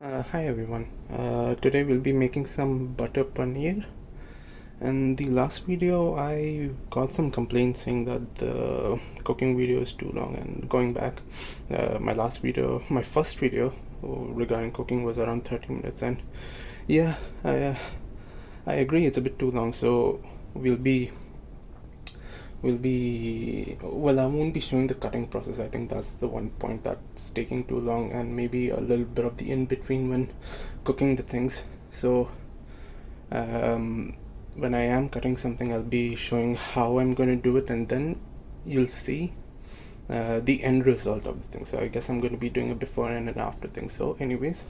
Hi everyone. Today we'll be making some butter paneer. In the last video, I got some complaints saying that the cooking video is too long. And going back, my first video regarding cooking was around 30 minutes. And yeah, I agree it's a bit too long. So we'll be I won't be showing the cutting process. I think that's the one point that's taking too long, and maybe a little bit of the in between when cooking the things. So when I am cutting something, I'll be showing how I'm going to do it, and then you'll see the end result of the thing. So I guess I'm going to be doing a before and an after thing. So anyways,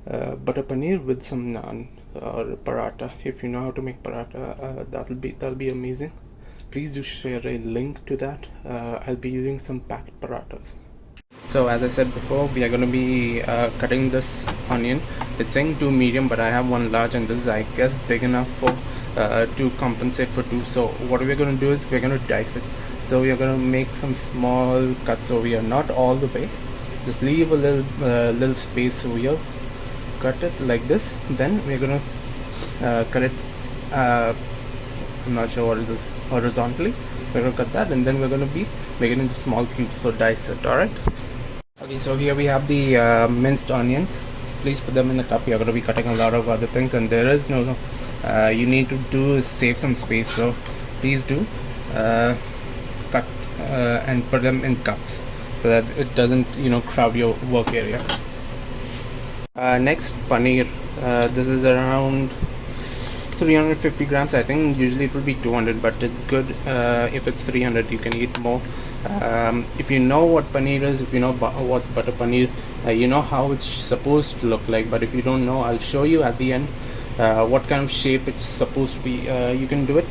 butter paneer with some naan or paratha. If you know how to make paratha, that'll be amazing. Please do share a link to that. I'll be using some packed parathas. So as I said before, we are going to be cutting this onion. It's saying 2 medium, but I have 1 large, and this is, I guess, big enough for to compensate for 2. So what we're going to do is we're going to dice it. So we are going to make some small cuts over here, not all the way. Just leave a little space over here. Cut it like this. Then we're going to cut it. I'm not sure what it is horizontally. We're going to cut that, and then we're going to be making it into small cubes. So dice it. All right. Okay, so here we have the minced onions. Please put them in the cup. You're going to be cutting a lot of other things, and there is no you need to do is save some space. So please do cut and put them in cups so that it doesn't crowd your work area. Next, paneer. This is around 350 grams. I think usually it will be 200, but it's good if it's 300. You can eat more. If you know what paneer is, if you know what's butter paneer, you know how it's supposed to look like. But if you don't know, I'll show you at the end what kind of shape it's supposed to be. You can do it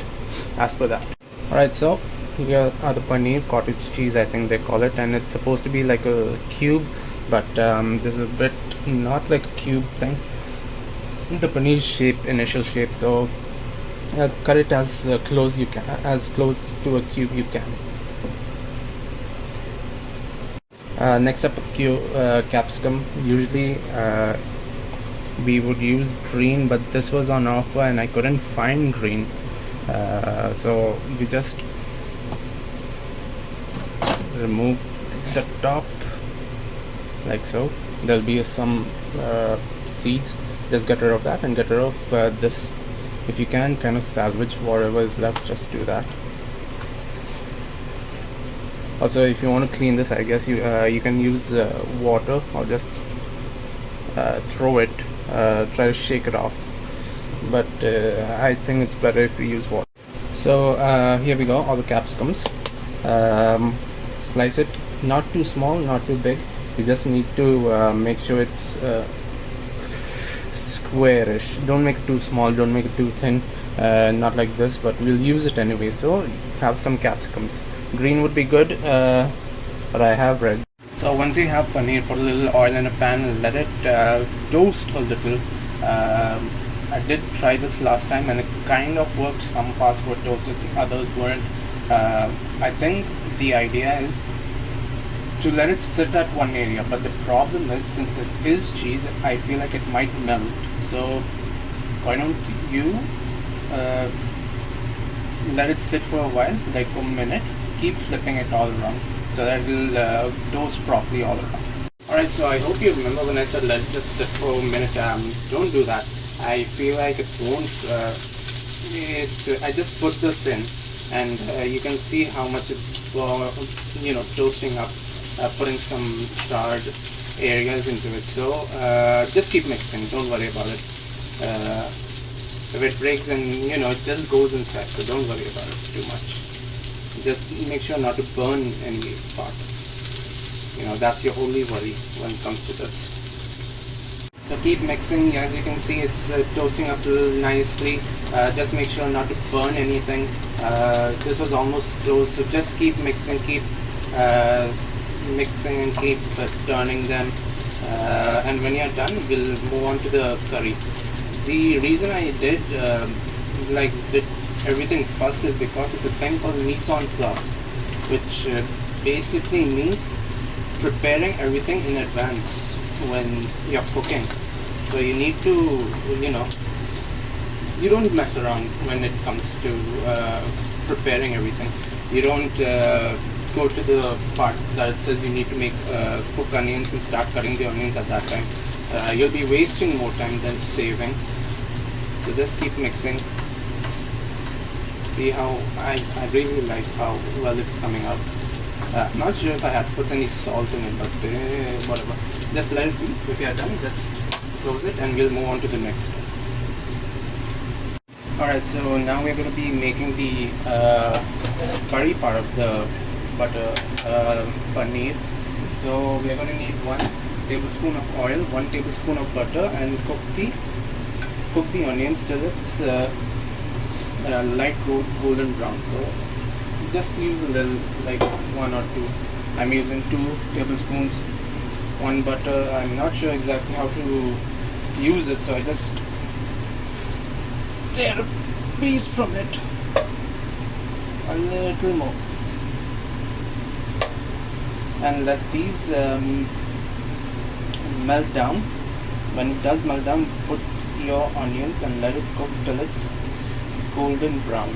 as per that. Alright, so here are the paneer, cottage cheese I think they call it, and it's supposed to be like a cube, but this is a bit not like a cube thing. The paneer shape, initial shape, so cut it as close to a cube you can. Next up, capsicum. Usually we would use green, but this was on offer and I couldn't find green, so we just remove the top like so. There'll be some seeds. Just get rid of that and get rid of this. If you can kind of salvage whatever is left, just do that. Also, if you want to clean this, I guess you can use water or just throw it, try to shake it off, but I think it's better if you use water. So here we go, all the capsicums. Slice it, not too small, not too big. You just need to make sure it's squarish. Don't make it too small, don't make it too thin, not like this, but we'll use it anyway. So have some capsicums. Green would be good, but I have red. So once you have paneer, put a little oil in a pan and let it toast a little. I did try this last time and it kind of worked. Some parts were toasted, others weren't. I think the idea is to let it sit at one area, but the problem is, since it is cheese, I feel like it might melt. So why don't you let it sit for a while, like a minute. Keep flipping it all around so that it will toast properly all around. Alright, so I hope you remember when I said let it just sit for a minute. Don't do that. I feel like it won't. I just put this in, and you can see how much it's toasting up. Putting some charred areas into it. So just keep mixing. Don't worry about it. If it breaks, then it just goes inside. So don't worry about it too much. Just make sure not to burn any part. That's your only worry when it comes to this. So keep mixing. As you can see, it's toasting up nicely. Just make sure not to burn anything. This was almost close, so just keep mixing. Keep mixing and keep turning them, and when you're done, we'll move on to the curry. The reason I did everything first is because it's a thing called mise en place, which basically means preparing everything in advance. when you're cooking. So you need to, you don't mess around when it comes to preparing everything. You don't go to the part that says you need to make cook onions and start cutting the onions at that time. You'll be wasting more time than saving. So just keep mixing. See how I really like how well it's coming out. Not sure if I had put any salt in it, but whatever. Just let it be. If you are done, just close it and we'll move on to the next one. Alright, so now we're going to be making the curry part of the butter paneer. So we're going to need 1 tablespoon of oil, 1 tablespoon of butter, and cook the onions till it's light golden brown. So just use a little, like 1 or 2. I'm using 2 tablespoons, 1 butter. I'm not sure exactly how to use it, so I just tear a piece from it, a little more, and let these melt down. When it does melt down, put your onions and let it cook till it's golden brown.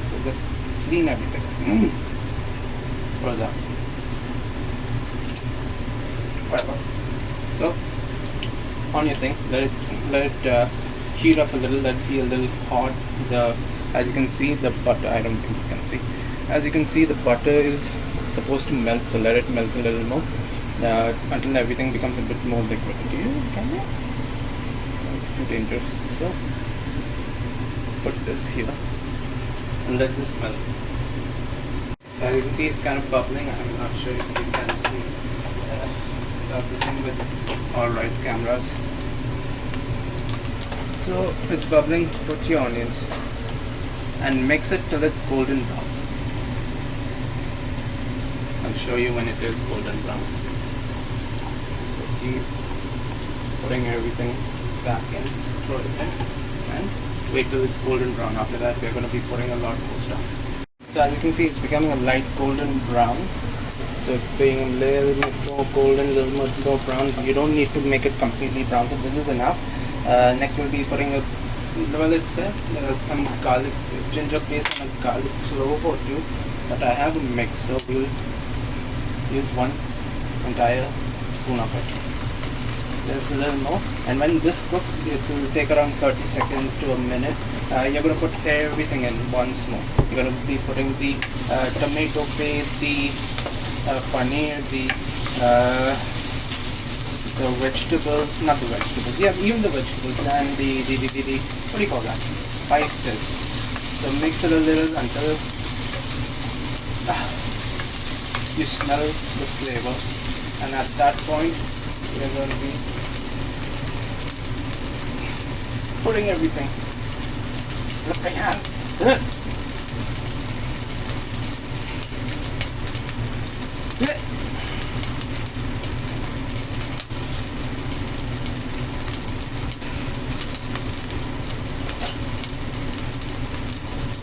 So just clean everything. What's that? Whatever. So on your thing, let it heat up a little, let it be a little hot. As you can see, the butter, I don't think you can see. As you can see, the butter is supposed to melt, so let it melt a little more until everything becomes a bit more liquid. Can you? It's too dangerous. So put this here and let this melt. So as you can see, it's kind of bubbling. I'm not sure if you can see. That's the thing with alright cameras. So it's bubbling. Put your onions and mix it till it's golden brown. I'll show you when it is golden brown. So keep putting everything back in, throw it in, and wait till it's golden brown. After that, we're going to be putting a lot more stuff. So as you can see, it's becoming a light golden brown. So it's being a little bit more golden, a little bit more brown. You don't need to make it completely brown, so this is enough. Next we'll be putting some garlic, ginger paste and a garlic clove or 2 that I have mixed. So we'll use 1 entire spoon of it. There's a little more, and when this cooks, it will take around 30 seconds to a minute. You're going to put everything in once more. You're going to be putting the tomato paste, the paneer, the vegetables, not the vegetables, yeah, even the vegetables, and the what do you call that? Spices. So mix it a little until you smell the flavor, and at that point we're going to be putting everything. Slip my hands.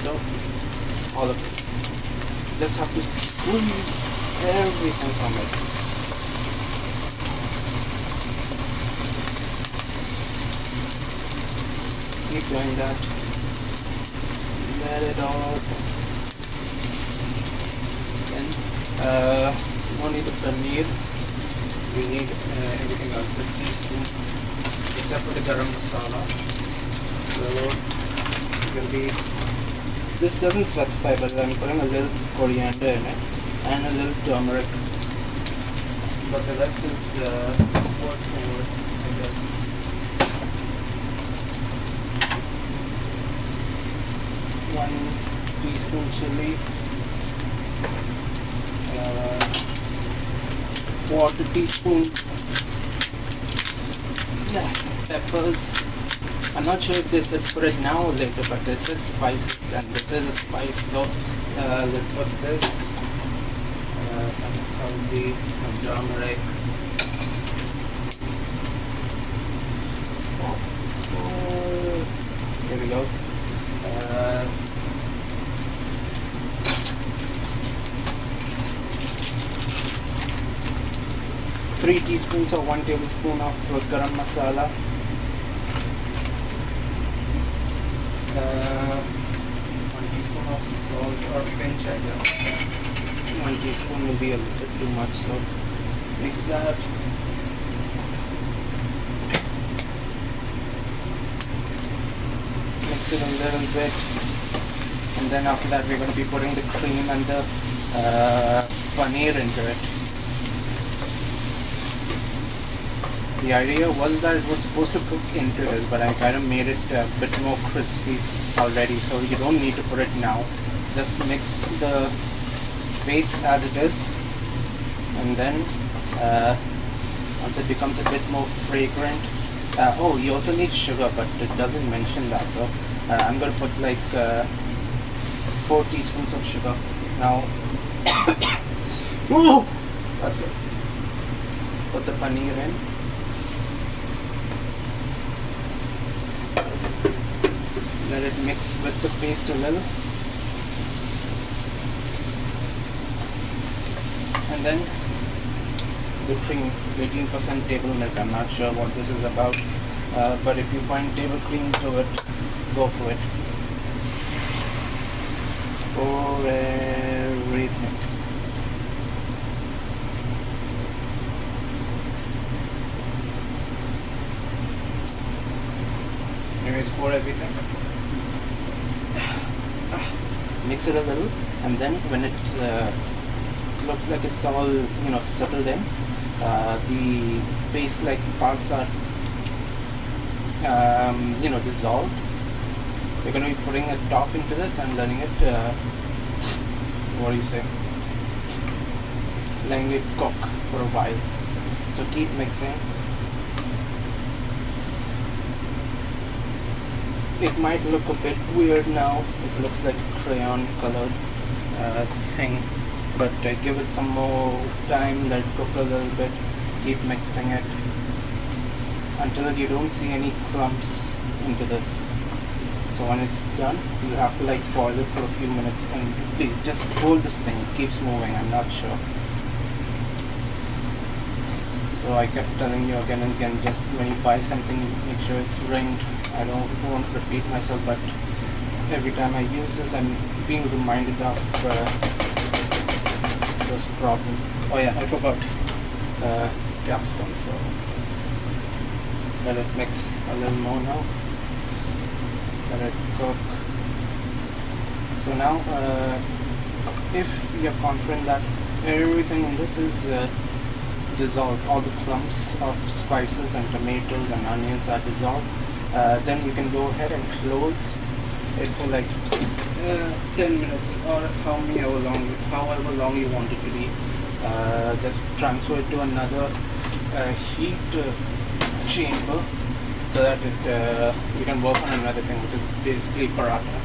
So all of it. Just have to squeeze everything from it. Keep doing that. Let it all. Then you don't need the paneer. You need everything else. A teaspoon, except for the garam masala. So it will be. This doesn't specify, but I'm putting a little coriander in it and a little turmeric. But the rest is word for word, I guess. 1 teaspoon chili, 1/4 teaspoon peppers. I'm not sure if they said put it now or later, but they said spices, and this is a spice, so let's put this, some haldi, some turmeric, here we go, 3 teaspoons or 1 tablespoon of garam masala. 1 teaspoon of salt or pinch, I guess. 1 teaspoon will be a little bit too much, so mix that. Mix it a little bit, and then after that we're going to be putting the cream and the paneer into it. The idea was that it was supposed to cook into it, but I kind of made it a bit more crispy already, so you don't need to put it now. Just mix the paste as it is, and then once it becomes a bit more fragrant, oh, you also need sugar, but it doesn't mention that, so I'm going to put like 4 teaspoons of sugar. Now, oh, that's good. Put the paneer in. Let it mix with the paste a little, and then the cream, 18% table milk. I'm not sure what this is about, but if you find table cream to it, go for it. For everything. Anyways, pour everything. Mix it a little, and then when it looks like it's all settled in, the paste-like parts are dissolved. We're going to be putting a top into this and letting it letting it cook for a while. So keep mixing. It might look a bit weird now. It looks like a crayon colored thing, but give it some more time, let it cook a little bit, keep mixing it until you don't see any clumps into this. So when it's done, you have to like boil it for a few minutes, and please just hold this thing, it keeps moving, I'm not sure. So I kept telling you again and again, just when you buy something, make sure it's ringed. I won't repeat myself, but every time I use this, I'm being reminded of this problem. Oh yeah, I forgot capsicum, so let it mix a little more now. Let it cook. So now, if you're confident that everything in this is dissolved, all the clumps of spices and tomatoes and onions are dissolved, then you can go ahead and close it for like 10 minutes or however long you want it to be. Just transfer it to another heat chamber so that you can work on another thing, which is basically paratha.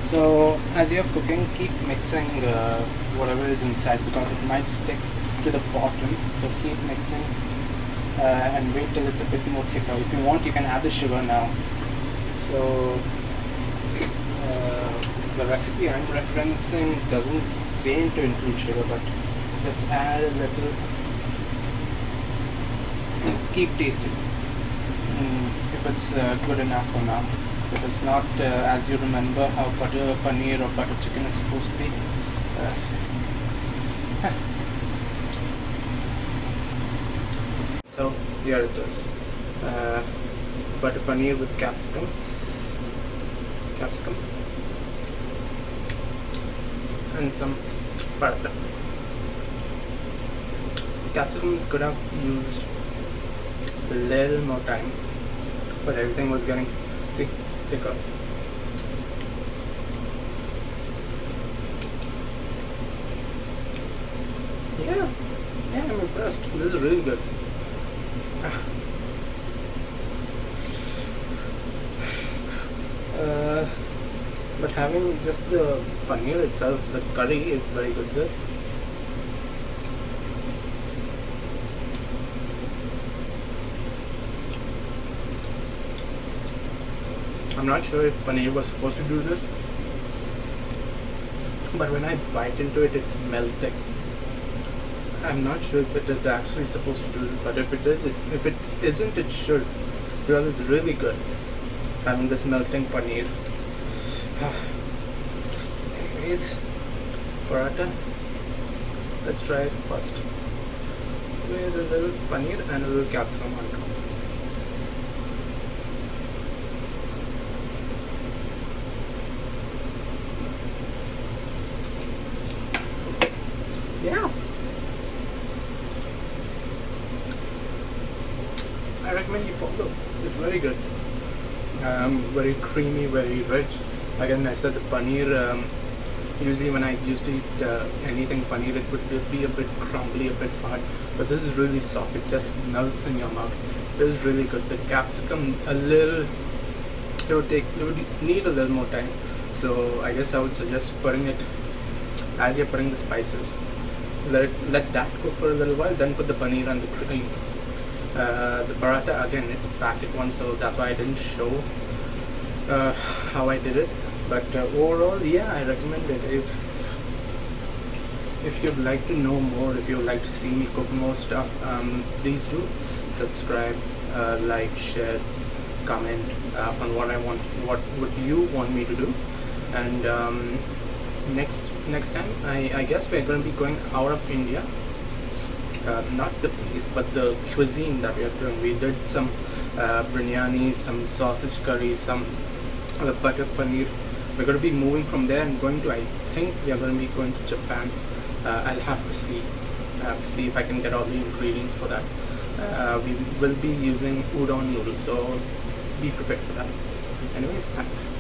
So as you're cooking, keep mixing whatever is inside, because it might stick to the bottom. So keep mixing and wait till it's a bit more thicker. If you want, you can add the sugar now. So the recipe I'm referencing doesn't say to include sugar, but just add a little and keep tasting. If it's good enough or not. If it's not, as you remember how butter paneer or butter chicken is supposed to be, so here it is, butter paneer with capsicums, and some paratha. Capsicums could have used a little more time, but everything was getting, see, thicker. Yeah, I'm impressed. This is really good. But having just the paneer itself, the curry is very good. This. I'm not sure if paneer was supposed to do this, but when I bite into it, it's melting. I'm not sure if it is actually supposed to do this, but if it is, if it isn't, it should, because it's really good having this melting paneer. Anyways, paratha. Let's try it first with a little paneer and a little capsicum on top. Yeah, I recommend you follow. It's very good. Very creamy, very rich. Again, I said the paneer. Usually, when I used to eat anything paneer, it would be a bit crumbly, a bit hard. But this is really soft. It just melts in your mouth. It is really good. The capsicum, a little. It would need a little more time. So I guess I would suggest putting it as you're putting the spices. Let that cook for a little while. Then put the paneer and the cream. The paratha, again, it's a packet one, so that's why I didn't show how I did it. But overall, yeah, I recommend it. If you'd like to know more, if you'd like to see me cook more stuff, please do subscribe, like, share, comment on what would you want me to do. And next time, I guess we're going to be going out of India. Not the place, but the cuisine that we are doing. We did some biryani, some sausage curry, some butter paneer. We're going to be moving from there and going to, I think we are going to be going to Japan. I'll have to see if I can get all the ingredients for that. We will be using udon noodles, so be prepared for that. Anyways, thanks.